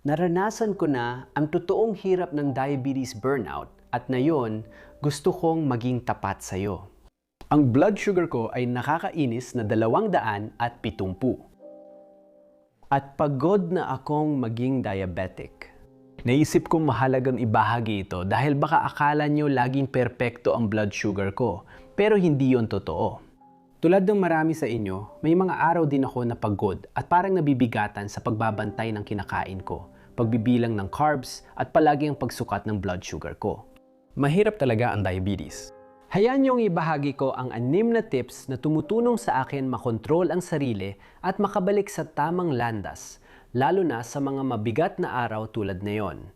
Naranasan ko na ang totoong hirap ng diabetes burnout at ngayon gusto kong maging tapat sa'yo. Ang blood sugar ko ay nakakainis na 270. At pagod na akong maging diabetic. Naisip kong mahalagang ibahagi ito dahil baka akala nyo laging perpekto ang blood sugar ko, pero hindi yon totoo. Tulad ng marami sa inyo, may mga araw din ako na pagod at parang nabibigatan sa pagbabantay ng kinakain ko, pagbibilang ng carbs at palagi ang pagsukat ng blood sugar ko. Mahirap talaga ang diabetes. Hayaan niyong ibahagi ko ang 6 na tips na tumutulong sa akin makontrol ang sarili at makabalik sa tamang landas, lalo na sa mga mabigat na araw tulad ngayon.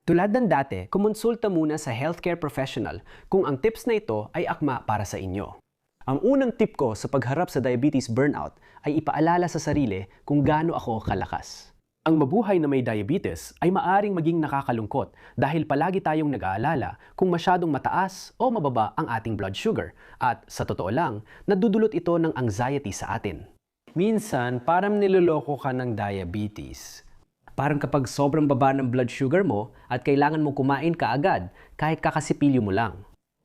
Tulad ng dati, kumonsulta muna sa healthcare professional kung ang tips na ito ay akma para sa inyo. Ang unang tip ko sa pagharap sa diabetes burnout ay ipaalala sa sarili kung gaano ako kalakas. Ang mabuhay na may diabetes ay maaring maging nakakalungkot dahil palagi tayong nag-aalala kung masyadong mataas o mababa ang ating blood sugar at sa totoo lang, nadudulot ito ng anxiety sa atin. Minsan, parang niloloko ka ng diabetes. Parang kapag sobrang baba ng blood sugar mo at kailangan mo kumain ka agad kahit kakasipilyo mo lang.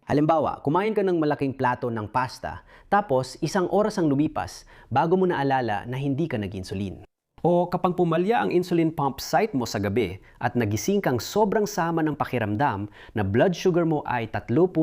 Halimbawa, kumain ka ng malaking plato ng pasta, tapos 1 oras ang lumipas bago mo naalala na hindi ka nag-insulin. O kapag pumalya ang insulin pump site mo sa gabi at nagising kang sobrang sama ng pakiramdam na blood sugar mo ay 3.50.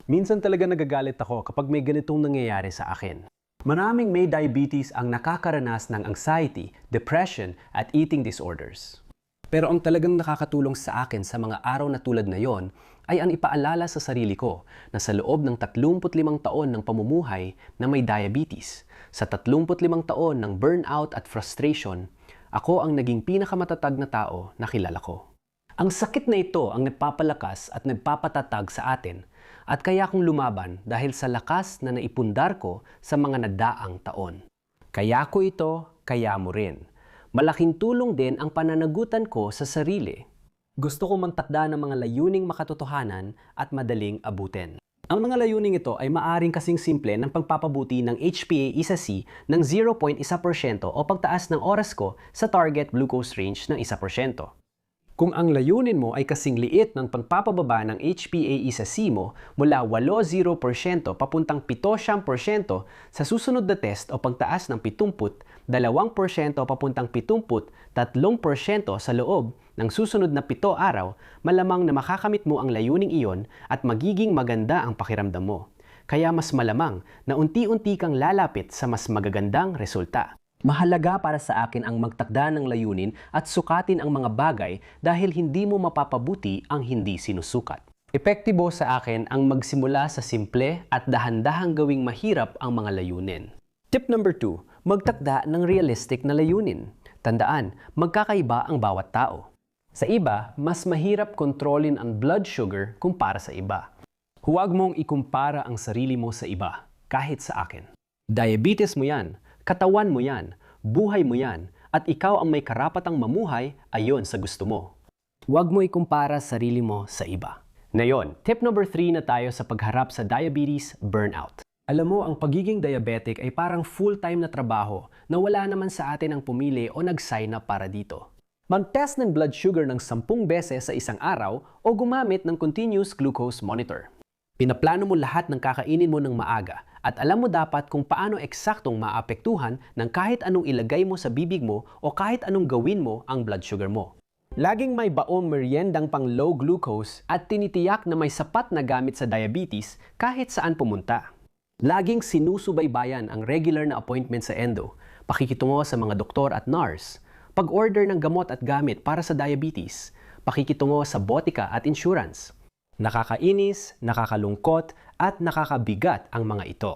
Minsan talaga nagagalit ako kapag may ganitong nangyayari sa akin. Maraming may diabetes ang nakakaranas ng anxiety, depression at eating disorders. Pero ang talagang nakakatulong sa akin sa mga araw na tulad na yon ay ang ipaalala sa sarili ko na sa loob ng 35 taon ng pamumuhay na may diabetes, sa 35 taon ng burnout at frustration, ako ang naging pinakamatatag na tao na kilala ko. Ang sakit na ito ang nagpapalakas at nagpapatatag sa atin at kaya kong lumaban dahil sa lakas na naipundar ko sa mga nagdaang taon. Kaya ko ito, kaya mo rin. Malaking tulong din ang pananagutan ko sa sarili. Gusto ko magtakda ng mga layuning makatotohanan at madaling abutin. Ang mga layuning ito ay maaring kasing simple ng pagpapabuti ng HbA1c ng 0.1% o pagtaas ng oras ko sa target glucose range ng 1%. Kung ang layunin mo ay kasing liit ng pagpapababa ng HbA1c mo mula 8.0% papuntang 7% sa susunod na test o pagtaas ng 70, 2% papuntang 73% sa loob ng susunod na 7 araw, malamang na makakamit mo ang layuning iyon at magiging maganda ang pakiramdam mo. Kaya mas malamang na unti-unti kang lalapit sa mas magagandang resulta. Mahalaga para sa akin ang magtakda ng layunin at sukatin ang mga bagay dahil hindi mo mapapabuti ang hindi sinusukat. Epektibo sa akin ang magsimula sa simple at dahan-dahang gawing mahirap ang mga layunin. Tip number 2, magtakda ng realistic na layunin. Tandaan, magkakaiba ang bawat tao. Sa iba, mas mahirap kontrolin ang blood sugar kumpara sa iba. Huwag mong ikumpara ang sarili mo sa iba, kahit sa akin. Diabetes mo yan. Katawan mo yan, buhay mo yan, at ikaw ang may karapatang mamuhay ayon sa gusto mo. Huwag mo ikumpara sarili mo sa iba. Ngayon, tip number 3 na tayo sa pagharap sa diabetes burnout. Alam mo, ang pagiging diabetic ay parang full-time na trabaho na wala naman sa atin ang pumili o nag-sign up para dito. Mag-test ng blood sugar ng 10 beses sa isang araw o gumamit ng continuous glucose monitor. Pinaplano mo lahat ng kakainin mo ng maaga at alam mo dapat kung paano eksaktong maapektuhan ng kahit anong ilagay mo sa bibig mo o kahit anong gawin mo ang blood sugar mo. Laging may baong meriendang pang low glucose at tinitiyak na may sapat na gamit sa diabetes kahit saan pumunta. Laging sinusubaybayan ang regular na appointment sa endo, pakikitungo sa mga doktor at nurse, pag-order ng gamot at gamit para sa diabetes, pakikitungo sa botika at insurance. Nakakainis, nakakalungkot, at nakakabigat ang mga ito.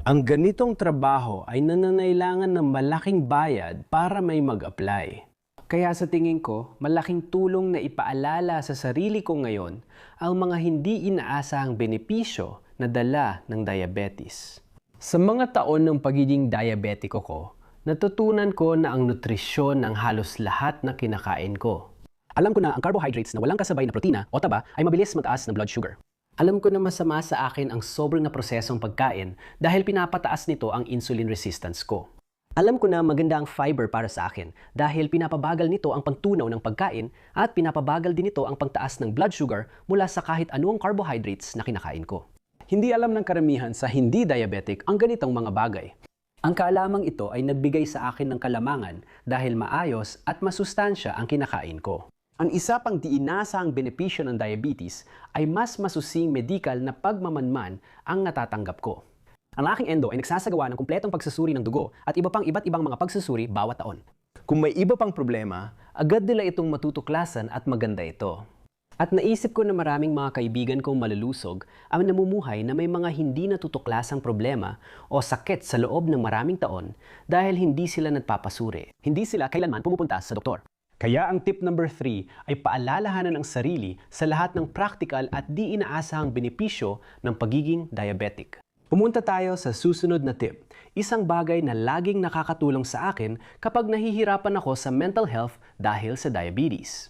Ang ganitong trabaho ay nananailangan ng malaking bayad para may mag-apply. Kaya sa tingin ko, malaking tulong na ipaalala sa sarili ko ngayon ang mga hindi inaasahang benepisyo na dala ng diabetes. Sa mga taon ng pagiging diabetiko ko, natutunan ko na ang nutrisyon ng halos lahat na kinakain ko. Alam ko na ang carbohydrates na walang kasabay na protina o taba ay mabilis magtaas ng blood sugar. Alam ko na masama sa akin ang sobrang na prosesong pagkain dahil pinapataas nito ang insulin resistance ko. Alam ko na maganda ang fiber para sa akin dahil pinapabagal nito ang pagtunaw ng pagkain at pinapabagal din ito ang pagtaas ng blood sugar mula sa kahit anong carbohydrates na kinakain ko. Hindi alam ng karamihan sa hindi diabetic ang ganitong mga bagay. Ang kaalamang ito ay nagbigay sa akin ng kalamangan dahil maayos at masustansya ang kinakain ko. Ang isa pang di inaasahang benepisyo ng diabetes ay mas masusing medikal na pagmamanman ang natatanggap ko. Ang aking endo ay nagsasagawa ng kumpletong pagsusuri ng dugo at iba pang iba't ibang mga pagsusuri bawat taon. Kung may iba pang problema, agad nila itong matutuklasan at maganda ito. At naisip ko na maraming mga kaibigan kong malulusog ang namumuhay na may mga hindi natutuklasang problema o sakit sa loob ng maraming taon dahil hindi sila nagpapasuri. Hindi sila kailanman pumupunta sa doktor. Kaya ang tip number 3 ay paalalahanan ang sarili sa lahat ng practical at di inaasahang benepisyo ng pagiging diabetic. Pumunta tayo sa susunod na tip. Isang bagay na laging nakakatulong sa akin kapag nahihirapan ako sa mental health dahil sa diabetes.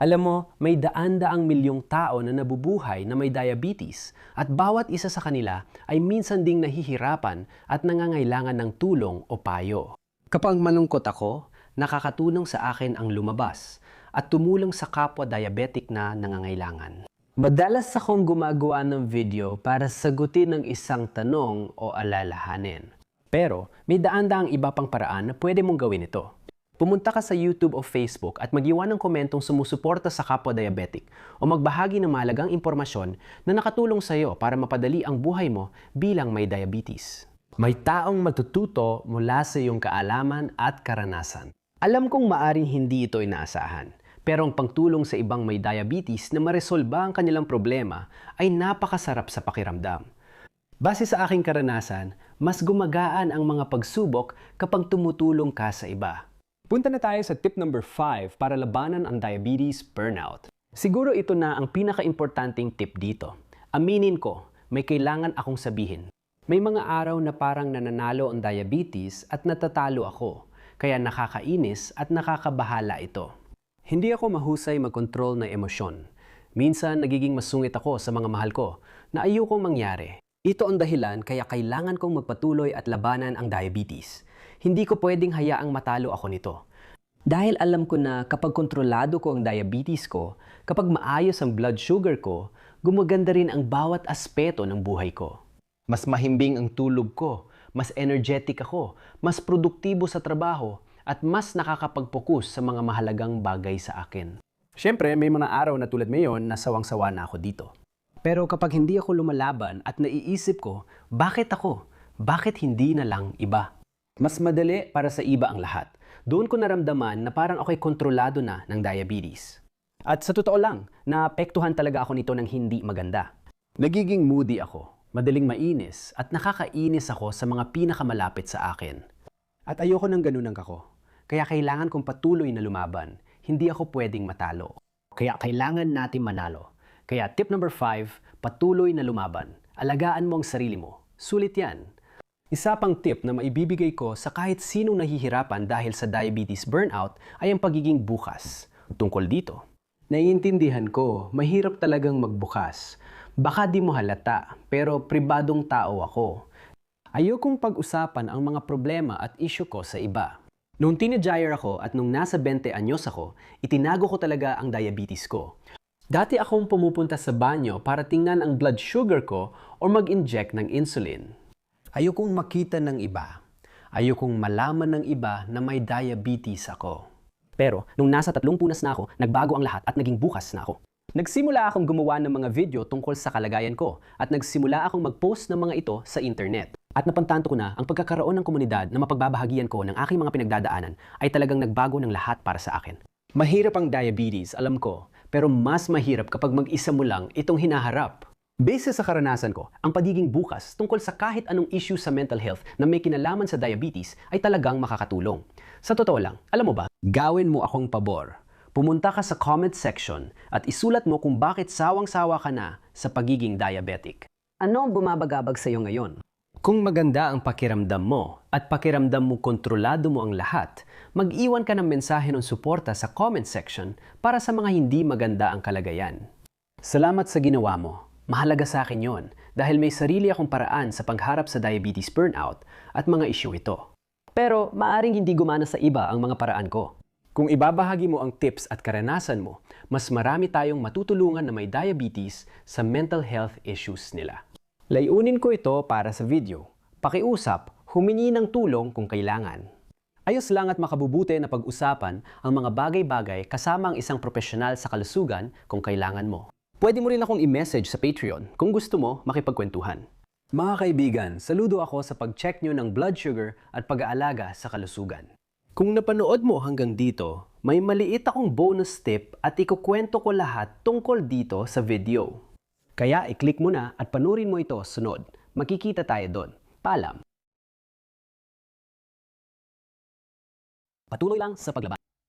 Alam mo, may daan-daang milyong tao na nabubuhay na may diabetes at bawat isa sa kanila ay minsan ding nahihirapan at nangangailangan ng tulong o payo. Kapag malungkot ako, nakakatulong sa akin ang lumabas at tumulong sa kapwa diabetic na nangangailangan. Madalas akong gumagawa ng video para sagutin ng isang tanong o alalahanin. Pero may daan-daang iba pang paraan na pwede mong gawin ito. Pumunta ka sa YouTube o Facebook at mag-iwan ng komentong sumusuporta sa kapwa diabetic o magbahagi ng mahalagang impormasyon na nakatulong sa iyo para mapadali ang buhay mo bilang may diabetes. May taong matututo mula sa iyong kaalaman at karanasan. Alam kong maaring hindi ito inaasahan. Pero ang pagtulong sa ibang may diabetes na maresolba ang kanilang problema ay napakasarap sa pakiramdam. Base sa aking karanasan, mas gumagaan ang mga pagsubok kapag tumutulong ka sa iba. Punta na tayo sa tip number 5 para labanan ang diabetes burnout. Siguro ito na ang pinaka-importanting tip dito. Aminin ko, may kailangan akong sabihin. May mga araw na parang nananalo ang diabetes at natatalo ako, kaya nakakainis at nakakabahala ito. Hindi ako mahusay magkontrol ng emosyon. Minsan nagiging masungit ako sa mga mahal ko na ayokong mangyari. Ito ang dahilan kaya kailangan kong magpatuloy at labanan ang diabetes. Hindi ko pwedeng hayaang matalo ako nito. Dahil alam ko na kapag kontrolado ko ang diabetes ko, kapag maayos ang blood sugar ko, gumaganda rin ang bawat aspeto ng buhay ko. Mas mahimbing ang tulog ko, mas energetic ako, mas produktibo sa trabaho, at mas nakakapag-focus sa mga mahalagang bagay sa akin. Siyempre, may mga araw na tulad ngayon na sawang-sawa na ako dito. Pero kapag hindi ako lumalaban at naiisip ko, bakit ako? Bakit hindi na lang iba? Mas madali para sa iba ang lahat. Doon ko naramdaman na parang ako'y kontrolado na ng diabetes. At sa totoo lang, naapektuhan talaga ako nito ng hindi maganda. Nagiging moody ako, madaling mainis, at nakakainis ako sa mga pinakamalapit sa akin. At ayoko ng ganun ako. Kaya kailangan kong patuloy na lumaban. Hindi ako pwedeng matalo. Kaya kailangan natin manalo. Kaya tip number 5, patuloy na lumaban. Alagaan mo ang sarili mo. Sulit yan. Isa pang tip na maibibigay ko sa kahit sinong nahihirapan dahil sa diabetes burnout ay ang pagiging bukas. Tungkol dito. Naiintindihan ko, mahirap talagang magbukas. Baka di mo halata, pero pribadong tao ako. Ayokong pag-usapan ang mga problema at issue ko sa iba. Noong teenager ako at nung nasa 20 anyos ako, itinago ko talaga ang diabetes ko. Dati akong pumupunta sa banyo para tingnan ang blood sugar ko o mag-inject ng insulin. Ayokong makita ng iba. Ayokong malaman ng iba na may diabetes ako. Pero nung nasa 30 punas na ako, nagbago ang lahat at naging bukas na ako. Nagsimula akong gumawa ng mga video tungkol sa kalagayan ko at nagsimula akong mag-post ng mga ito sa internet. At napantanto ko na ang pagkakaroon ng komunidad na mapagbabahagian ko ng aking mga pinagdadaanan ay talagang nagbago ng lahat para sa akin. Mahirap ang diabetes, alam ko, pero mas mahirap kapag mag-isa mo lang itong hinaharap. Base sa karanasan ko, ang pagiging bukas tungkol sa kahit anong issue sa mental health na may kinalaman sa diabetes ay talagang makakatulong. Sa totoo lang, alam mo ba, gawin mo akong pabor. Pumunta ka sa comment section at isulat mo kung bakit sawang-sawa ka na sa pagiging diabetic. Ano ang bumabagabag sa iyo ngayon? Kung maganda ang pakiramdam mo at pakiramdam mo kontrolado mo ang lahat, mag-iwan ka ng mensahe ng suporta sa comment section para sa mga hindi maganda ang kalagayan. Salamat sa ginawa mo. Mahalaga sa akin yon dahil may sarili akong paraan sa pagharap sa diabetes burnout at mga issue ito. Pero maaring hindi gumana sa iba ang mga paraan ko. Kung ibabahagi mo ang tips at karanasan mo, mas marami tayong matutulungan na may diabetes sa mental health issues nila. Layunin ko ito para sa video. Pakiusap, humingi ng tulong kung kailangan. Ayos lang at makabubuti na pag-usapan ang mga bagay-bagay kasama ang isang profesional sa kalusugan kung kailangan mo. Pwede mo rin akong i-message sa Patreon kung gusto mo makipagkwentuhan. Mga kaibigan, saludo ako sa pag-check nyo ng blood sugar at pag-aalaga sa kalusugan. Kung napanood mo hanggang dito, may maliit akong bonus tip at ikukwento ko lahat tungkol dito sa video. Kaya i-click mo na at panurin mo ito sunod. Makikita tayo doon. Paalam! Patuloy lang sa paglaban.